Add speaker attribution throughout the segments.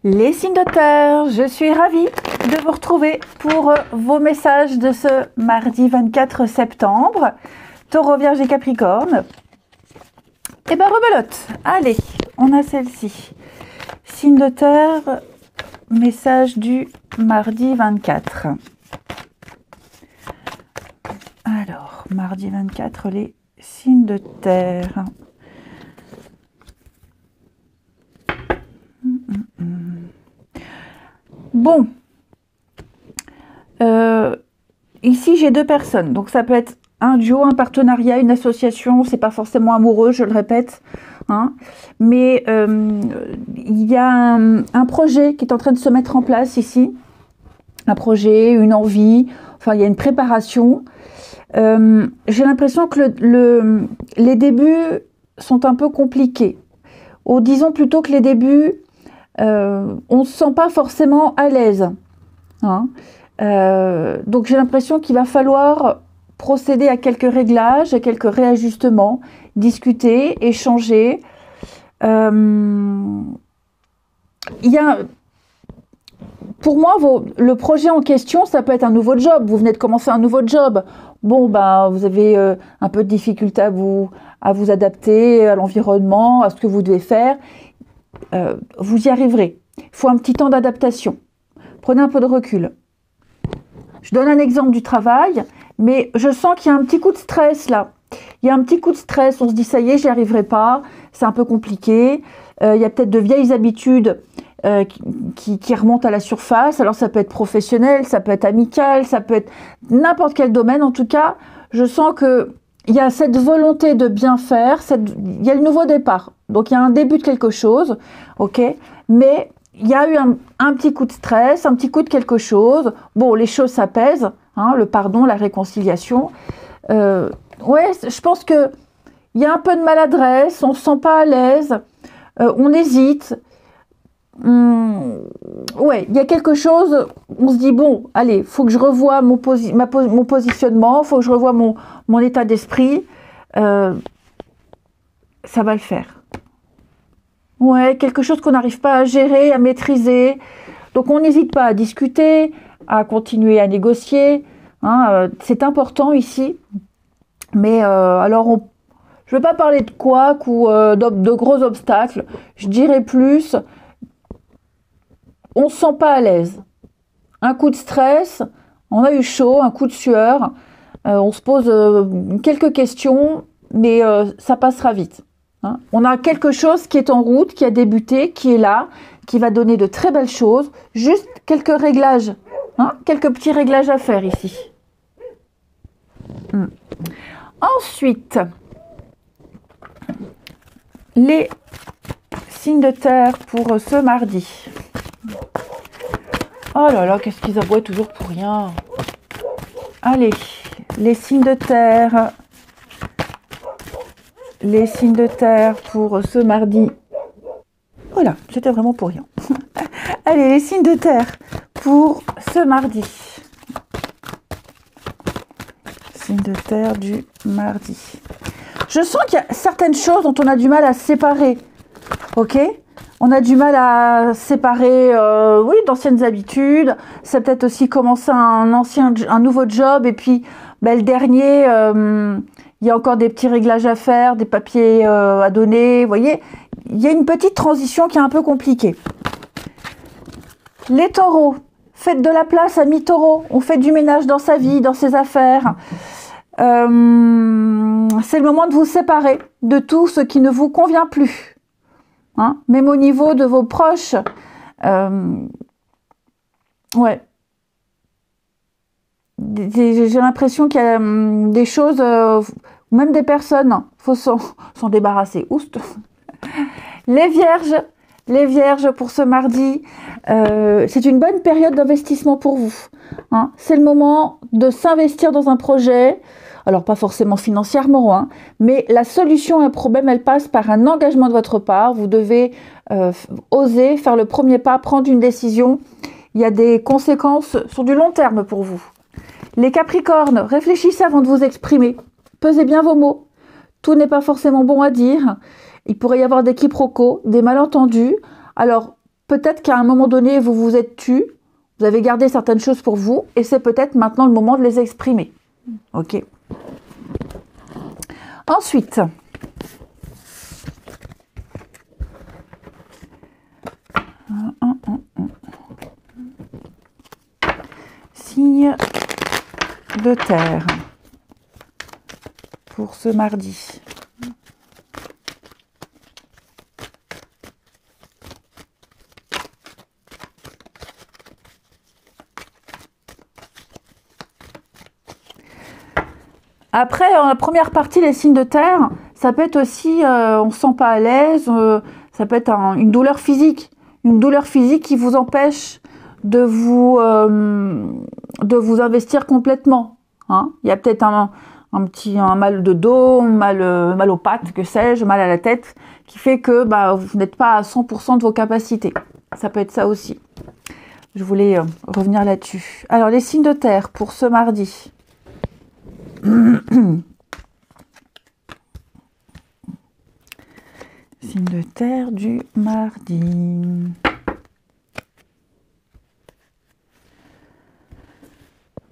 Speaker 1: Les signes de terre, je suis ravie de vous retrouver pour vos messages de ce mardi 24 septembre. Taureau, Vierge et Capricorne. Et ben rebelote, allez, on a celle-ci. Signe de terre, message du mardi 24. Alors, mardi 24, les signes de terre. Bon, ici j'ai deux personnes, donc ça peut être un duo, un partenariat, une association, c'est pas forcément amoureux, je le répète, hein, mais il y a un projet qui est en train de se mettre en place ici, un projet, une envie, enfin il y a une préparation. J'ai l'impression que les débuts sont un peu compliqués, ou disons plutôt que les débuts, on ne se sent pas forcément à l'aise, hein. Donc j'ai l'impression qu'il va falloir procéder à quelques réglages, à quelques réajustements, discuter, échanger. Il y a, pour moi, le projet en question, ça peut être un nouveau job. Vous venez de commencer un nouveau job. Bon, ben, vous avez un peu de difficulté à vous adapter à l'environnement, à ce que vous devez faire. Vous y arriverez. Il faut un petit temps d'adaptation. Prenez un peu de recul. Je donne un exemple du travail, mais je sens qu'il y a un petit coup de stress là. Il y a un petit coup de stress, on se dit ça y est, j'y arriverai pas, c'est un peu compliqué. Il y a peut-être de vieilles habitudes qui remontent à la surface. Alors ça peut être professionnel, ça peut être amical, ça peut être n'importe quel domaine. En tout cas, je sens que il y a cette volonté de bien faire, il y a le nouveau départ. Donc il y a un début de quelque chose, ok, mais il y a eu un petit coup de stress, un petit coup de quelque chose. Bon, les choses s'apaisent, hein, le pardon, la réconciliation. Ouais, je pense que il y a un peu de maladresse, on se sent pas à l'aise, on hésite. Ouais, il y a quelque chose, on se dit bon, allez, faut que je revoie mon positionnement, faut que je revoie mon état d'esprit. Ça va le faire. Ouais, quelque chose qu'on n'arrive pas à gérer, à maîtriser. Donc on n'hésite pas à discuter, à continuer à négocier. Hein, c'est important ici. Mais alors, je ne vais pas parler de couacs ou de gros obstacles. Je dirais plus, on ne se sent pas à l'aise. Un coup de stress, on a eu chaud, un coup de sueur. On se pose quelques questions, mais ça passera vite. Hein. On a quelque chose qui est en route, qui a débuté, qui est là, qui va donner de très belles choses. Juste quelques réglages, hein, quelques petits réglages à faire ici. Ensuite, les signes de terre pour ce mardi. Oh là là, qu'est-ce qu'ils aboient toujours pour rien. Allez, les signes de terre. Les signes de terre pour ce mardi. Voilà, c'était vraiment pour rien. Allez, les signes de terre pour ce mardi. Signes de terre du mardi. Je sens qu'il y a certaines choses dont on a du mal à se séparer. Ok ? On a du mal à séparer, oui, d'anciennes habitudes. C'est peut-être aussi commencer un nouveau job et puis ben, le dernier, il y a encore des petits réglages à faire, des papiers à donner. Vous voyez, il y a une petite transition qui est un peu compliquée. Les taureaux, faites de la place à mi-taureau. On fait du ménage dans sa vie, dans ses affaires. C'est le moment de vous séparer de tout ce qui ne vous convient plus. Hein, même au niveau de vos proches, ouais. J'ai l'impression qu'il y a des choses, même des personnes, faut s'en débarrasser. Oust. Les vierges pour ce mardi, c'est une bonne période d'investissement pour vous. Hein. C'est le moment de s'investir dans un projet. Alors pas forcément financièrement, hein, mais la solution à un problème, elle passe par un engagement de votre part. Vous devez oser faire le premier pas, prendre une décision. Il y a des conséquences sur du long terme pour vous. Les Capricornes, réfléchissez avant de vous exprimer. Pesez bien vos mots. Tout n'est pas forcément bon à dire. Il pourrait y avoir des quiproquos, des malentendus. Alors, peut-être qu'à un moment donné, vous vous êtes tu, vous avez gardé certaines choses pour vous, et c'est peut-être maintenant le moment de les exprimer. Ok. Ensuite, signe de terre pour ce mardi. Après, dans la première partie, les signes de terre, ça peut être aussi, on ne se sent pas à l'aise, ça peut être une douleur physique. Une douleur physique qui vous empêche de vous investir complètement. Hein. Il y a peut-être un mal de dos, mal aux pattes, que sais-je, mal à la tête, qui fait que vous n'êtes pas à 100% de vos capacités. Ça peut être ça aussi. Je voulais revenir là-dessus. Alors, les signes de terre pour ce mardi. Signe de terre du mardi.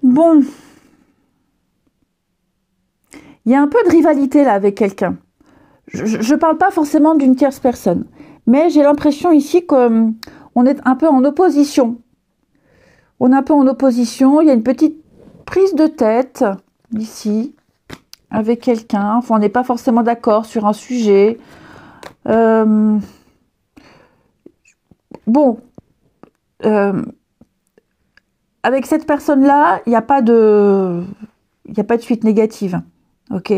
Speaker 1: Bon. Il y a un peu de rivalité là avec quelqu'un. Je ne parle pas forcément d'une tierce personne. Mais j'ai l'impression ici qu'on est un peu en opposition. On est un peu en opposition. Il y a une petite prise de tête ici avec quelqu'un. Enfin, on n'est pas forcément d'accord sur un sujet. Avec cette personne-là, il n'y a pas de suite négative. Ok.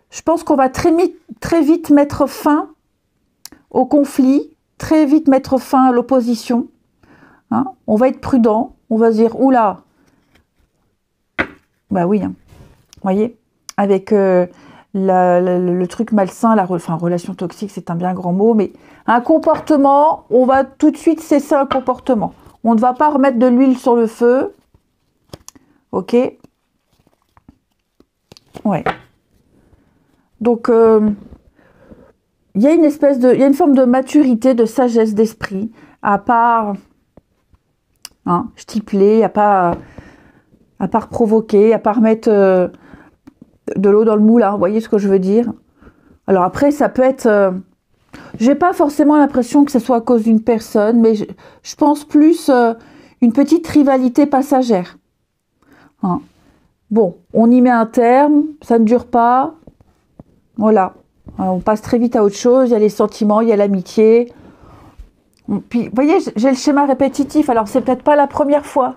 Speaker 1: Je pense qu'on va très vite mettre fin au conflit, très vite mettre fin à l'opposition. Hein, on va être prudent. On va se dire, oula. Bah oui. Hein. Vous voyez, avec le truc malsain, relation toxique, c'est un bien grand mot, mais un comportement, on va tout de suite cesser un comportement. On ne va pas remettre de l'huile sur le feu. Ok. Ouais. Donc, il y a une forme de maturité, de sagesse d'esprit, à part stipuler, à part provoquer, à part remettre de l'eau dans le moulin. Vous voyez ce que je veux dire? Alors après, ça peut être... j'ai pas forcément l'impression que ce soit à cause d'une personne, mais je pense plus une petite rivalité passagère. Hein. Bon, on y met un terme, ça ne dure pas. Voilà. Alors, on passe très vite à autre chose. Il y a les sentiments, il y a l'amitié. Puis, vous voyez, j'ai le schéma répétitif. Alors, c'est peut-être pas la première fois,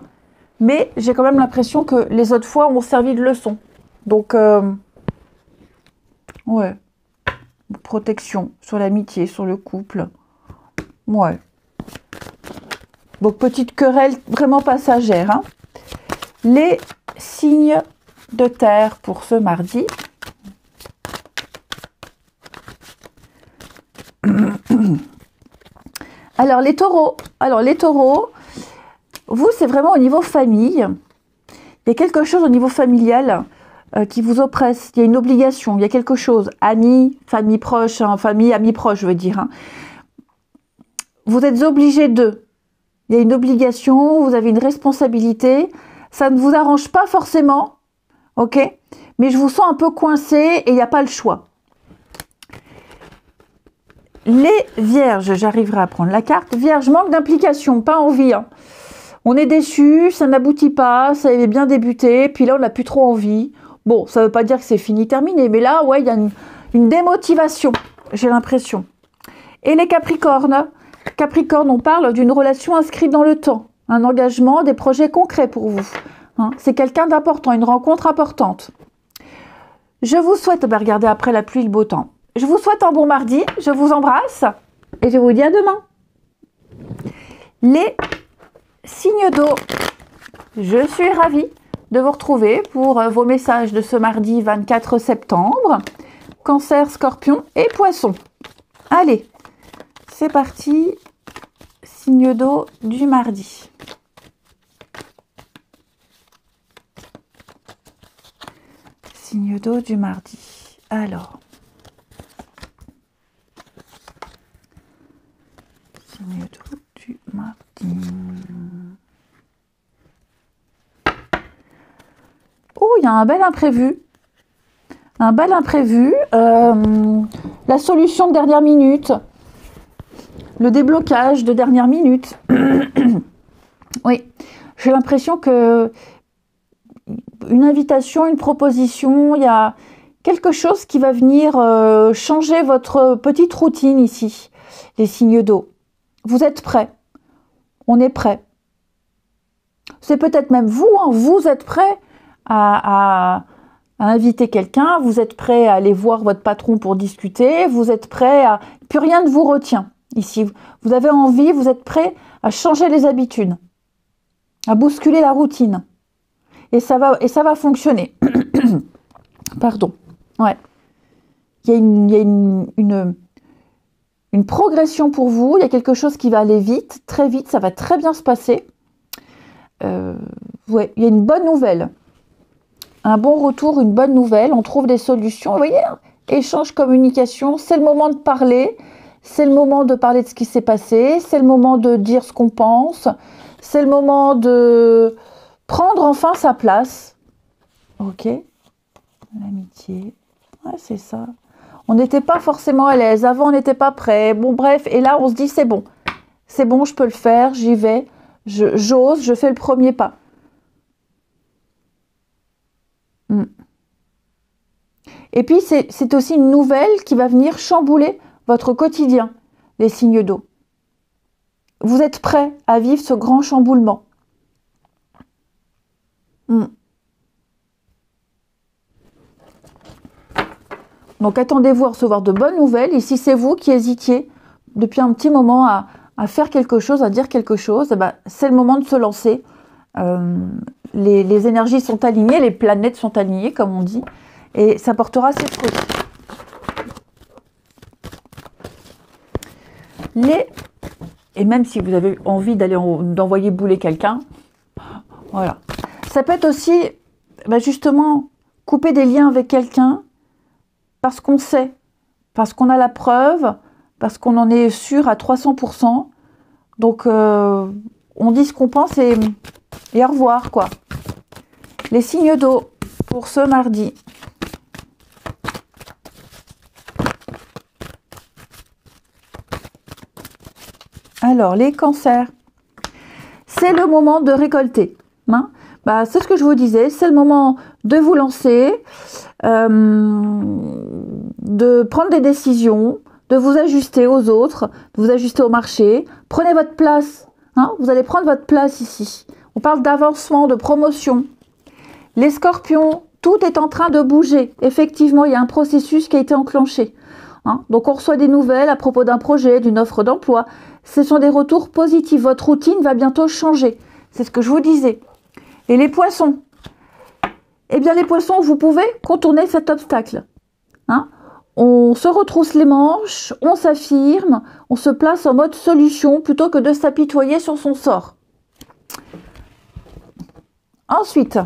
Speaker 1: mais j'ai quand même l'impression que les autres fois ont servi de leçon. Donc, ouais. Protection sur l'amitié, sur le couple. Ouais. Donc, petite querelle vraiment passagère. Hein. Les signes de terre pour ce mardi. Alors, les taureaux. Vous, c'est vraiment au niveau famille. Il y a quelque chose au niveau familial qui vous oppresse. Il y a une obligation, il y a quelque chose. Amis, famille proche, famille, amis proches, je veux dire. Hein. Vous êtes obligé d'eux. Il y a une obligation, vous avez une responsabilité. Ça ne vous arrange pas forcément, ok? Mais je vous sens un peu coincé et il n'y a pas le choix. Les vierges, j'arriverai à prendre la carte. Vierge, manque d'implication, pas envie. Hein. On est déçu, ça n'aboutit pas, ça avait bien débuté, puis là on n'a plus trop envie. Bon, ça ne veut pas dire que c'est fini, terminé, mais là, ouais, il y a une démotivation, j'ai l'impression. Et les Capricornes, on parle d'une relation inscrite dans le temps, un engagement, des projets concrets pour vous. Hein, c'est quelqu'un d'important, une rencontre importante. Je vous souhaite, regardez après la pluie, le beau temps. Je vous souhaite un bon mardi, je vous embrasse et je vous dis à demain. Les signes d'eau, je suis ravie de vous retrouver pour vos messages de ce mardi 24 septembre. Cancer, Scorpion et Poisson. Allez, c'est parti. Signe d'eau du mardi. Signe d'eau du mardi. Alors. Signe d'eau il y a un bel imprévu. Un bel imprévu. La solution de dernière minute. Le déblocage de dernière minute. Oui, j'ai l'impression que une invitation, une proposition, il y a quelque chose qui va venir changer votre petite routine ici, les signes d'eau. Vous êtes prêts. On est prêts. C'est peut-être même vous, hein, vous êtes prêts à inviter quelqu'un, vous êtes prêts à aller voir votre patron pour discuter, vous êtes prêts à... Plus rien ne vous retient ici. Vous avez envie, vous êtes prêts à changer les habitudes, à bousculer la routine. Et ça va fonctionner. Pardon. Ouais. Il y a une progression pour vous, il y a quelque chose qui va aller vite, très vite, ça va très bien se passer. Ouais, il y a une bonne nouvelle. Un bon retour, une bonne nouvelle, on trouve des solutions. Vous voyez, échange, communication, c'est le moment de parler, c'est le moment de parler de ce qui s'est passé, c'est le moment de dire ce qu'on pense, c'est le moment de prendre enfin sa place. Ok, l'amitié, ouais, c'est ça. On n'était pas forcément à l'aise, avant on n'était pas prêt, bon bref, et là on se dit c'est bon, je peux le faire, j'y vais, j'ose, je fais le premier pas. Et puis c'est aussi une nouvelle qui va venir chambouler votre quotidien, les signes d'eau. Vous êtes prêts à vivre ce grand chamboulement. Donc attendez-vous à recevoir de bonnes nouvelles. Et si c'est vous qui hésitiez depuis un petit moment à faire quelque chose, à dire quelque chose, eh ben, c'est le moment de se lancer. Les énergies sont alignées, les planètes sont alignées, comme on dit, et ça portera ses fruits. Et même si vous avez envie d'envoyer bouler quelqu'un, voilà. Ça peut être aussi, justement, couper des liens avec quelqu'un parce qu'on sait, parce qu'on a la preuve, parce qu'on en est sûr à 300%. Donc, on dit ce qu'on pense et au revoir, quoi. Les signes d'eau pour ce mardi. Alors, les cancers, c'est le moment de récolter. Hein, c'est ce que je vous disais, c'est le moment de vous lancer, de prendre des décisions, de vous ajuster aux autres, de vous ajuster au marché. Prenez votre place. Hein, vous allez prendre votre place ici. On parle d'avancement, de promotion. Les scorpions, tout est en train de bouger. Effectivement, il y a un processus qui a été enclenché. Hein, donc, on reçoit des nouvelles à propos d'un projet, d'une offre d'emploi. Ce sont des retours positifs. Votre routine va bientôt changer. C'est ce que je vous disais. Et les poissons. Eh bien, les poissons, vous pouvez contourner cet obstacle. Hein, on se retrousse les manches, on s'affirme, on se place en mode solution plutôt que de s'apitoyer sur son sort. Ensuite,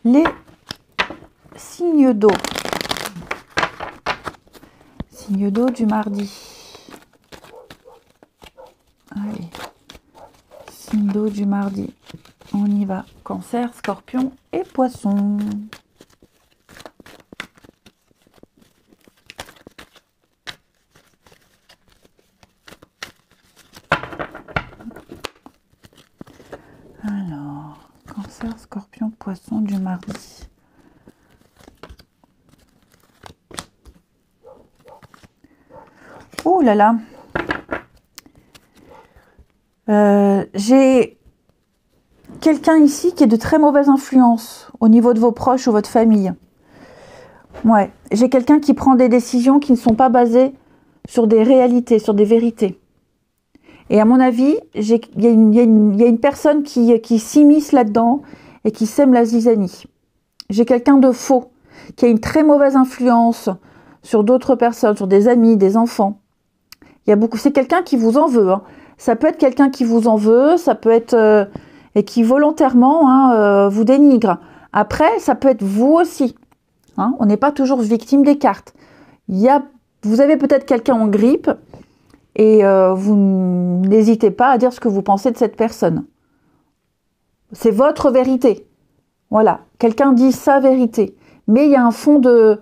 Speaker 1: les signes d'eau. Signes d'eau du mardi. Allez, signe d'eau du mardi. On y va. Cancer, scorpion et poisson. Alors, cancer, scorpion, poisson du mardi. Oh là là. J'ai quelqu'un ici qui est de très mauvaise influence au niveau de vos proches ou votre famille. Ouais, j'ai quelqu'un qui prend des décisions qui ne sont pas basées sur des réalités, sur des vérités. Et à mon avis, il y a une personne qui s'immisce là-dedans et qui sème la zizanie. J'ai quelqu'un de faux qui a une très mauvaise influence sur d'autres personnes, sur des amis, des enfants. C'est quelqu'un qui vous en veut. Hein. Ça peut être quelqu'un qui vous en veut, ça peut être et qui volontairement vous dénigre. Après, ça peut être vous aussi. Hein. On n'est pas toujours victime des cartes. Vous avez peut-être quelqu'un en grippe et vous n'hésitez pas à dire ce que vous pensez de cette personne. C'est votre vérité. Voilà, quelqu'un dit sa vérité. Mais il y a un fond de...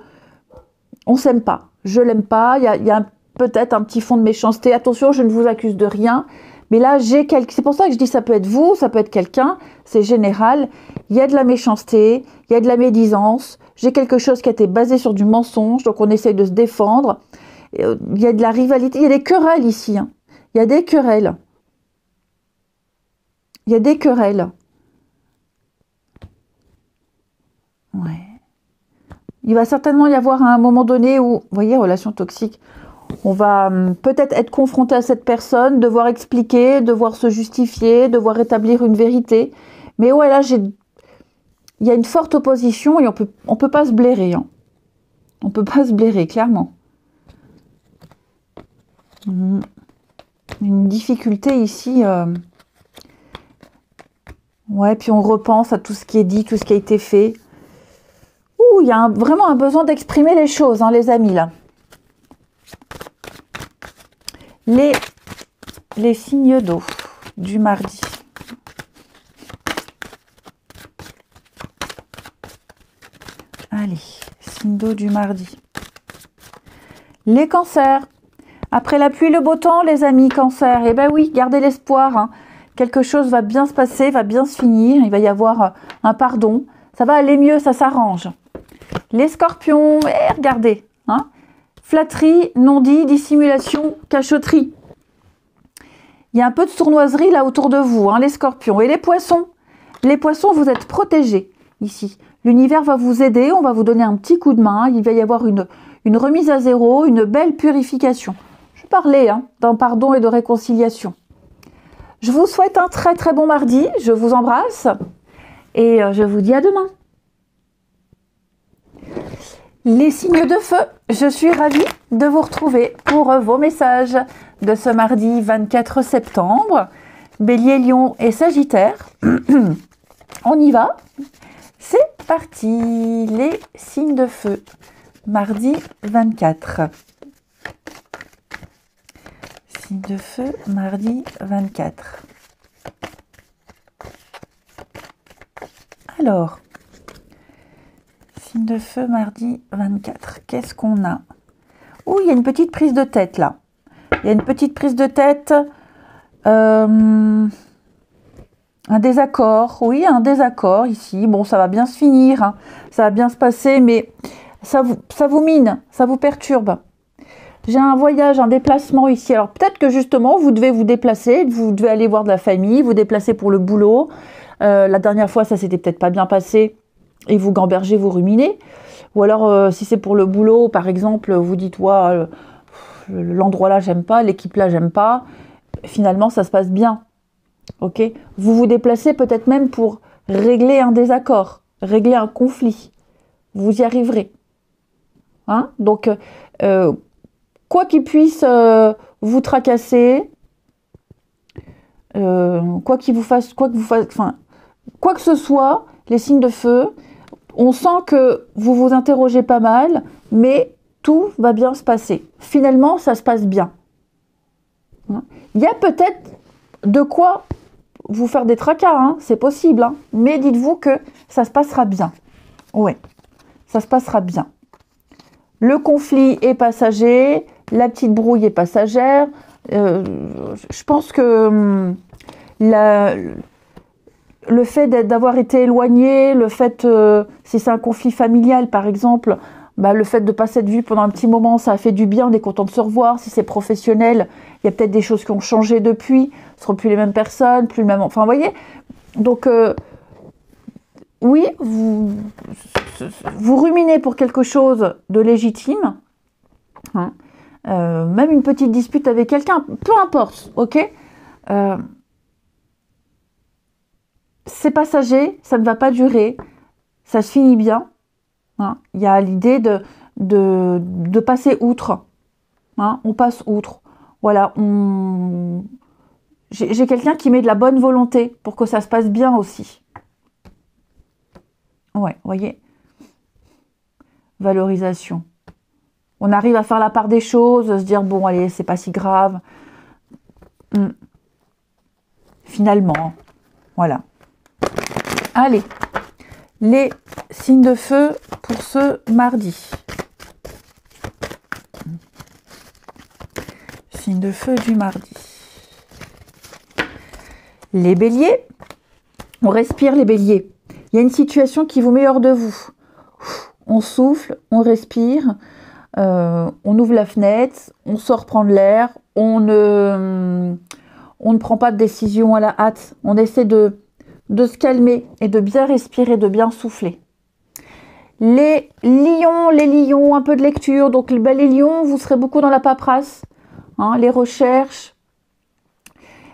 Speaker 1: On s'aime pas, je l'aime pas, il y a peut-être un petit fond de méchanceté. Attention, je ne vous accuse de rien. Mais là, c'est pour ça que je dis ça peut être vous, ça peut être quelqu'un, c'est général. Il y a de la méchanceté, il y a de la médisance. J'ai quelque chose qui a été basé sur du mensonge, donc on essaye de se défendre. Il y a de la rivalité, il y a des querelles ici. Hein. Il y a des querelles. Il y a des querelles. Ouais. Il va certainement y avoir un moment donné où, vous voyez, relation toxique, on va peut-être être confronté à cette personne, devoir expliquer, devoir se justifier, devoir établir une vérité. Mais ouais, là, il y a une forte opposition et on peut pas se blairer. Hein. On peut pas se blairer, clairement. Une difficulté ici. Ouais, puis on repense à tout ce qui est dit, tout ce qui a été fait. Ouh, il y a vraiment un besoin d'exprimer les choses, hein, les amis, là. Les signes d'eau du mardi. Allez, signes d'eau du mardi. Les cancers. Après la pluie, le beau temps, les amis cancers. Eh ben oui, gardez l'espoir. Hein. Quelque chose va bien se passer, va bien se finir. Il va y avoir un pardon. Ça va aller mieux, ça s'arrange. Les scorpions, regardez. Hein. Flatterie, non-dit, dissimulation, cachotterie. Il y a un peu de sournoiserie là autour de vous, hein, les scorpions. Et les poissons, vous êtes protégés ici. L'univers va vous aider, on va vous donner un petit coup de main. Il va y avoir une remise à zéro, une belle purification. Je parlais d'un pardon et de réconciliation. Je vous souhaite un très très bon mardi. Je vous embrasse et je vous dis à demain. Les signes de feu, je suis ravie de vous retrouver pour vos messages de ce mardi 24 septembre. Bélier, Lion et Sagittaire. On y va. C'est parti. Les signes de feu, mardi 24. Signes de feu, mardi 24. Alors, signe de feu, mardi 24. Qu'est-ce qu'on a? Oh, il y a une petite prise de tête là. Il y a une petite prise de tête. Un désaccord. Oui, un désaccord ici. Bon, ça va bien se finir. Hein. Ça va bien se passer, mais ça vous mine, ça vous perturbe. J'ai un voyage, un déplacement ici. Alors peut-être que justement, vous devez vous déplacer. Vous devez aller voir de la famille, vous déplacer pour le boulot. La dernière fois, ça s'était peut-être pas bien passé. Et vous gambergez, vous ruminez. Ou alors, si c'est pour le boulot, par exemple, vous dites, ouais, l'endroit là, j'aime pas, l'équipe là, j'aime pas. Finalement, ça se passe bien. Ok ? Vous vous déplacez peut-être même pour régler un désaccord, régler un conflit. Vous y arriverez. Hein ? Donc, quoi qu'il puisse vous tracasser, quoi que ce soit, les signes de feu, on sent que vous vous interrogez pas mal, mais tout va bien se passer. Finalement, ça se passe bien. Il y a peut-être de quoi vous faire des tracas, hein, c'est possible, hein, mais dites-vous que ça se passera bien. Oui, ça se passera bien. Le conflit est passager, la petite brouille est passagère. Je pense que le fait d'avoir été éloigné, le fait, si c'est un conflit familial par exemple, le fait de ne pas s'être vu pendant un petit moment, ça a fait du bien, on est content de se revoir. Si c'est professionnel, il y a peut-être des choses qui ont changé depuis, ce ne seront plus les mêmes personnes, plus le même... Enfin, vous voyez. Donc, oui, vous ruminez pour quelque chose de légitime, hein, même une petite dispute avec quelqu'un, peu importe, ok, c'est passager, ça ne va pas durer, ça se finit bien. Hein. Il y a l'idée de passer outre. Hein. On passe outre. Voilà, j'ai quelqu'un qui met de la bonne volonté pour que ça se passe bien aussi. Ouais, vous voyez. Valorisation. On arrive à faire la part des choses, se dire, bon, allez, c'est pas si grave. Finalement, voilà. Allez, les signes de feu pour ce mardi. Signe de feu du mardi. Les béliers, on respire les béliers. Il y a une situation qui vous met hors de vous. On souffle, on respire, on ouvre la fenêtre, on sort prendre l'air, on ne prend pas de décision à la hâte. On essaie de se calmer et de bien respirer, de bien souffler. Les lions, un peu de lecture. Donc les lions, vous serez beaucoup dans la paperasse, hein, les recherches,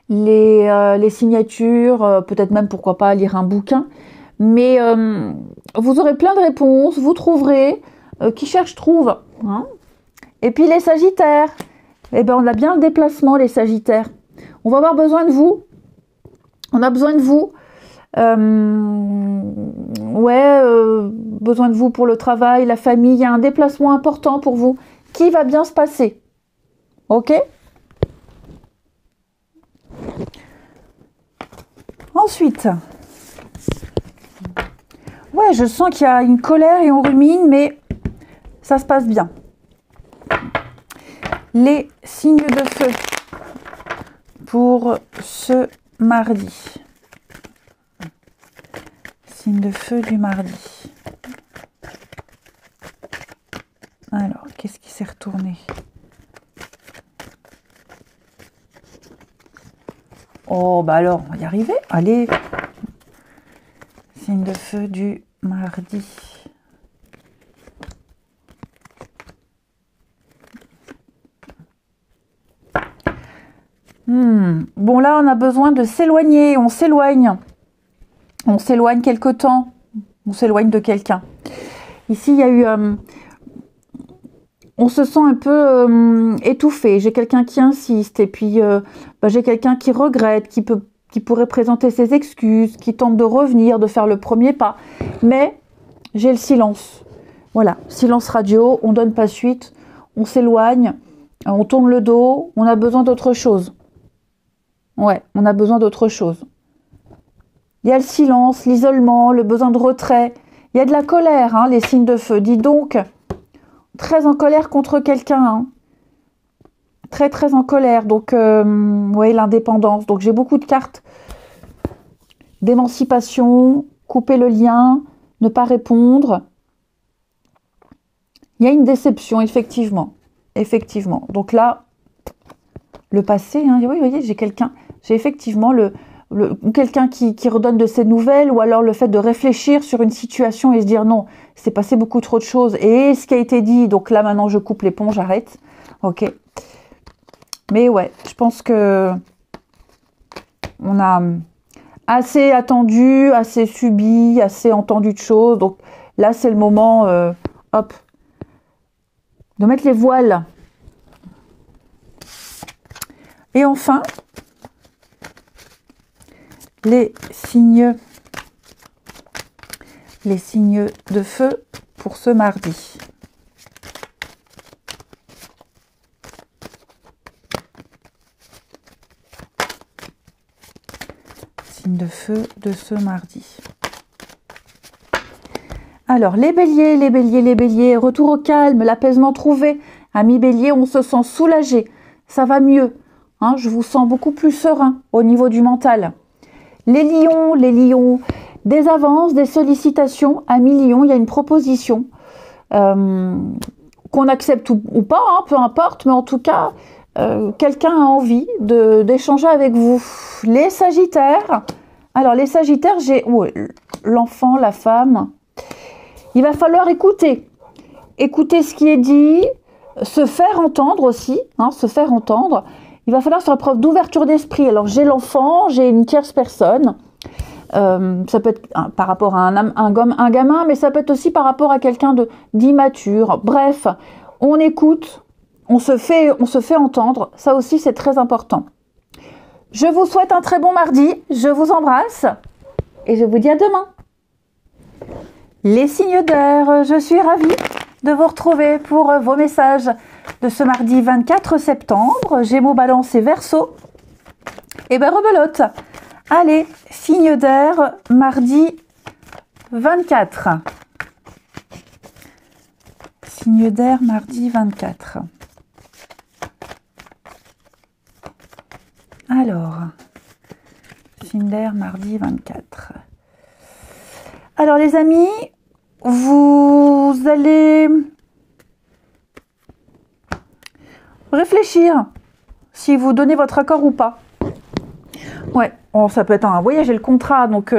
Speaker 1: les signatures, peut-être même, pourquoi pas, lire un bouquin. Mais vous aurez plein de réponses, vous trouverez. Qui cherche, trouve. Hein. Et puis les sagittaires, eh ben, on a bien le déplacement, les sagittaires. On va avoir besoin de vous. On a besoin de vous. Besoin de vous pour le travail, la famille. Il y a un déplacement important pour vous qui va bien se passer. Ok? Ensuite, ouais, je sens qu'il y a une colère et on rumine, mais ça se passe bien. Les signes de feu pour ce mardi. Signe de feu du mardi. Alors, qu'est-ce qui s'est retourné? Oh, bah alors, on va y arriver. Allez. Signe de feu du mardi. Bon, là, on a besoin de s'éloigner. On s'éloigne. On s'éloigne quelque temps. On s'éloigne de quelqu'un. Ici, il y a eu... on se sent un peu étouffé. J'ai quelqu'un qui insiste. Et puis, j'ai quelqu'un qui regrette, qui pourrait présenter ses excuses, qui tente de revenir, de faire le premier pas. Mais j'ai le silence. Voilà, silence radio. On donne pas suite. On s'éloigne. On tourne le dos. On a besoin d'autre chose. Ouais, on a besoin d'autre chose. Il y a le silence, l'isolement, le besoin de retrait. Il y a de la colère, hein, les signes de feu. Dis donc, très en colère contre quelqu'un. Hein. Très, très en colère. Donc, ouais, l'indépendance. Donc, j'ai beaucoup de cartes d'émancipation, couper le lien, ne pas répondre. Il y a une déception, effectivement. Effectivement. Donc là, le passé, hein, oui, vous voyez, j'ai effectivement quelqu'un qui redonne de ses nouvelles, ou alors le fait de réfléchir sur une situation et se dire non, c'est passé beaucoup trop de choses, et ce qui a été dit, donc là maintenant je coupe les ponts, j'arrête. Ok. Mais ouais, je pense que on a assez attendu, assez subi, assez entendu de choses, donc là c'est le moment, de mettre les voiles. Et enfin, les signes de feu pour ce mardi. Signes de feu de ce mardi. Alors, les béliers, retour au calme, l'apaisement trouvé. Amis béliers, on se sent soulagé, ça va mieux. Hein, je vous sens beaucoup plus serein au niveau du mental. Les lions, des avances, des sollicitations. Amis lions, il y a une proposition qu'on accepte ou pas, hein, peu importe, mais en tout cas, quelqu'un a envie d'échanger avec vous. Les sagittaires, alors les sagittaires, j'ai l'enfant, la femme. Il va falloir écouter ce qui est dit, se faire entendre aussi, hein, se faire entendre. Il va falloir faire preuve d'ouverture d'esprit. Alors, j'ai l'enfant, j'ai une tierce personne. Ça peut être par rapport à un gamin, mais ça peut être aussi par rapport à quelqu'un d'immature. Bref, on écoute, on se fait entendre. Ça aussi, c'est très important. Je vous souhaite un très bon mardi. Je vous embrasse et je vous dis à demain. Les signes d'air, je suis ravie de vous retrouver pour vos messages de ce mardi 24 septembre, Gémeaux, Balance et Verseau. Et ben rebelote. Allez, signe d'air, mardi 24. Signe d'air, mardi 24. Alors, signe d'air, mardi 24. Alors les amis, vous allez réfléchir si vous donnez votre accord ou pas. Ouais, bon, ça peut être un voyage et le contrat, donc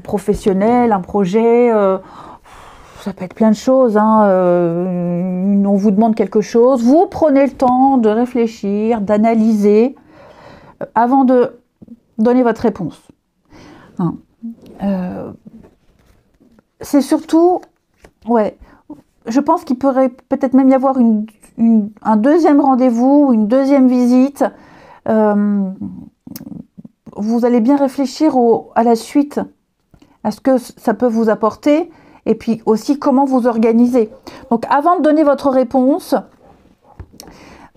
Speaker 1: professionnel, un projet, ça peut être plein de choses. Hein, on vous demande quelque chose, vous prenez le temps de réfléchir, d'analyser avant de donner votre réponse. Hein. C'est surtout, ouais, je pense qu'il pourrait peut-être même y avoir un deuxième rendez-vous, une deuxième visite. Vous allez bien réfléchir à la suite, à ce que ça peut vous apporter, et puis aussi comment vous organiser. Donc avant de donner votre réponse,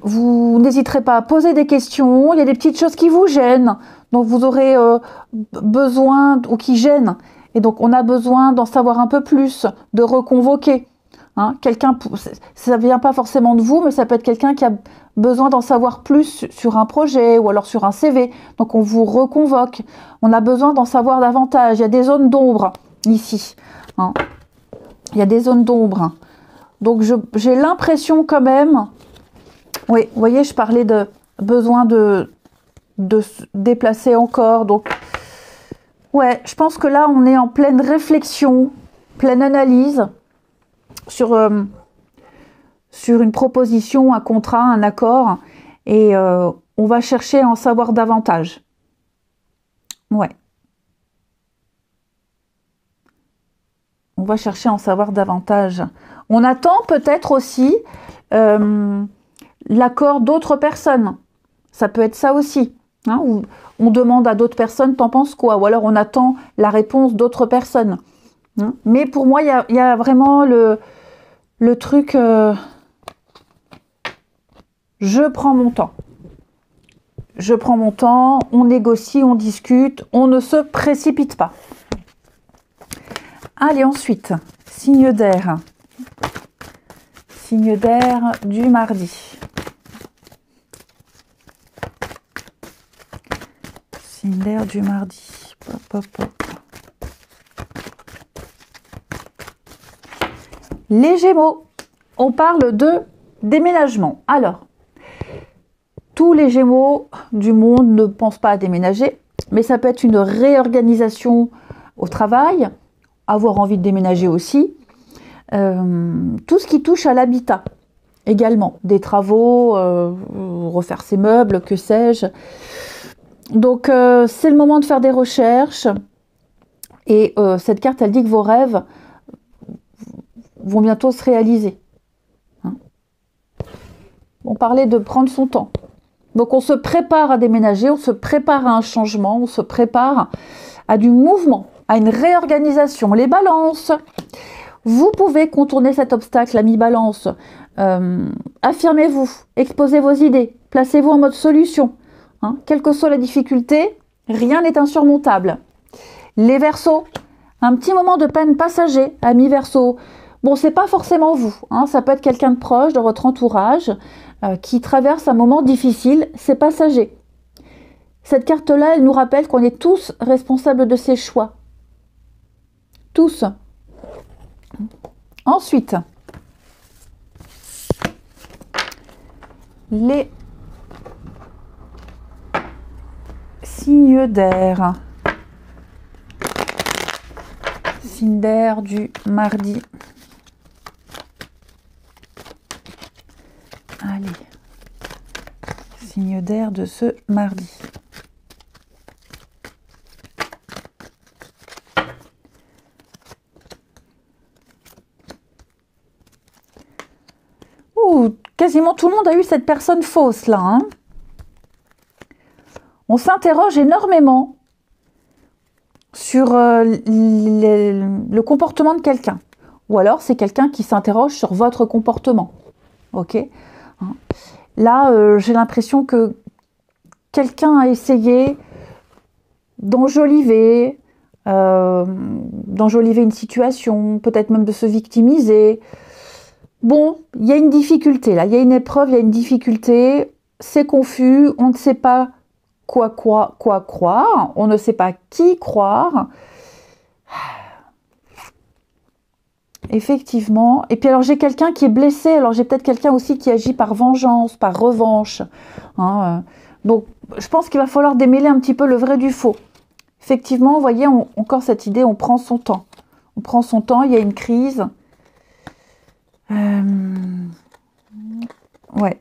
Speaker 1: vous n'hésiterez pas à poser des questions. Il y a des petites choses qui vous gênent, donc vous aurez besoin, ou qui gênent, et donc on a besoin d'en savoir un peu plus, de reconvoquer. Hein, quelqu'un, ça vient pas forcément de vous, mais ça peut être quelqu'un qui a besoin d'en savoir plus sur un projet ou alors sur un CV. Donc on vous reconvoque. On a besoin d'en savoir davantage. Il y a des zones d'ombre ici. Hein. Il y a des zones d'ombre. Donc j'ai l'impression quand même. Oui, vous voyez, je parlais de besoin de se déplacer encore. Donc ouais, je pense que là on est en pleine réflexion, pleine analyse. Sur une proposition, un contrat, un accord, et on va chercher à en savoir davantage. Ouais. On va chercher à en savoir davantage. On attend peut-être aussi l'accord d'autres personnes. Ça peut être ça aussi. Hein, où on demande à d'autres personnes, t'en penses quoi? Ou alors on attend la réponse d'autres personnes. Hein. Mais pour moi, il y a vraiment le truc, je prends mon temps. Je prends mon temps, on négocie, on discute, on ne se précipite pas. Allez, ensuite, signe d'air. Signe d'air du mardi. Signe d'air du mardi. Hop, hop, hop. Les Gémeaux, on parle de déménagement. Alors, tous les Gémeaux du monde ne pensent pas à déménager, mais ça peut être une réorganisation au travail, avoir envie de déménager aussi. Tout ce qui touche à l'habitat également, des travaux, refaire ses meubles, que sais-je. Donc, c'est le moment de faire des recherches. Et cette carte, elle dit que vos rêves vont bientôt se réaliser. Hein. On parlait de prendre son temps. Donc on se prépare à déménager, on se prépare à un changement, on se prépare à du mouvement, à une réorganisation. Les balances, vous pouvez contourner cet obstacle, ami balance. Affirmez-vous, exposez vos idées, placez-vous en mode solution. Hein. Quelle que soit la difficulté, rien n'est insurmontable. Les Verseaux, un petit moment de peine passager, ami Verseau. Bon, c'est pas forcément vous, hein, ça peut être quelqu'un de proche, de votre entourage, qui traverse un moment difficile, c'est passager. Cette carte-là, elle nous rappelle qu'on est tous responsables de ses choix. Tous. Ensuite, les signes d'air. Signe d'air du mardi. Allez, signe d'air de ce mardi. Ouh, quasiment tout le monde a eu cette personne fausse là. Hein. On s'interroge énormément sur le comportement de quelqu'un. Ou alors c'est quelqu'un qui s'interroge sur votre comportement. Ok. Là, j'ai l'impression que quelqu'un a essayé d'enjoliver une situation, peut-être même de se victimiser. Bon, il y a une difficulté là, il y a une épreuve, il y a une difficulté, c'est confus, on ne sait pas quoi croire, on ne sait pas qui croire. Effectivement. Et puis alors j'ai quelqu'un qui est blessé, alors j'ai peut-être quelqu'un aussi qui agit par vengeance, par revanche. Hein, donc je pense qu'il va falloir démêler un petit peu le vrai du faux. Effectivement, vous voyez, encore cette idée, on prend son temps. On prend son temps, il y a une crise. Ouais.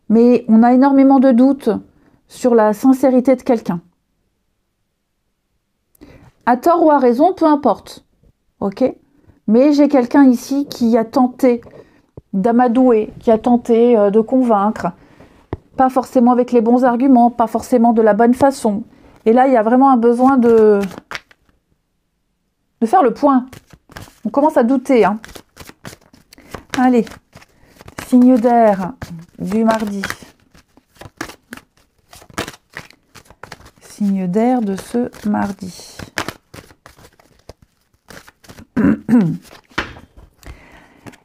Speaker 1: Mais on a énormément de doutes sur la sincérité de quelqu'un. À tort ou à raison, peu importe. Ok ? Mais j'ai quelqu'un ici qui a tenté d'amadouer, qui a tenté de convaincre. Pas forcément avec les bons arguments, pas forcément de la bonne façon. Et là, il y a vraiment un besoin de faire le point. On commence à douter. Hein. Allez, signe d'air du mardi. Signe d'air de ce mardi.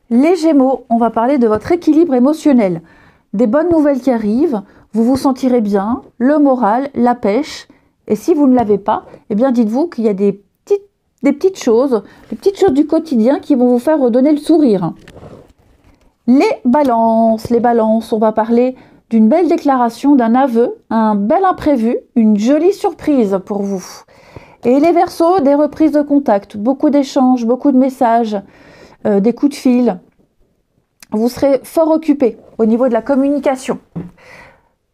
Speaker 1: Les Gémeaux, on va parler de votre équilibre émotionnel. Des bonnes nouvelles qui arrivent, vous vous sentirez bien, le moral, la pêche. Et si vous ne l'avez pas, eh bien dites-vous qu'il y a des petites choses du quotidien qui vont vous faire redonner le sourire. Les balances, on va parler d'une belle déclaration, d'un aveu, un bel imprévu, une jolie surprise pour vous. Et les Verseaux, des reprises de contact, beaucoup d'échanges, beaucoup de messages, des coups de fil. Vous serez fort occupé au niveau de la communication.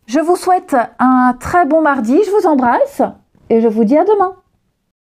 Speaker 1: Je vous souhaite un très bon mardi, je vous embrasse et je vous dis à demain.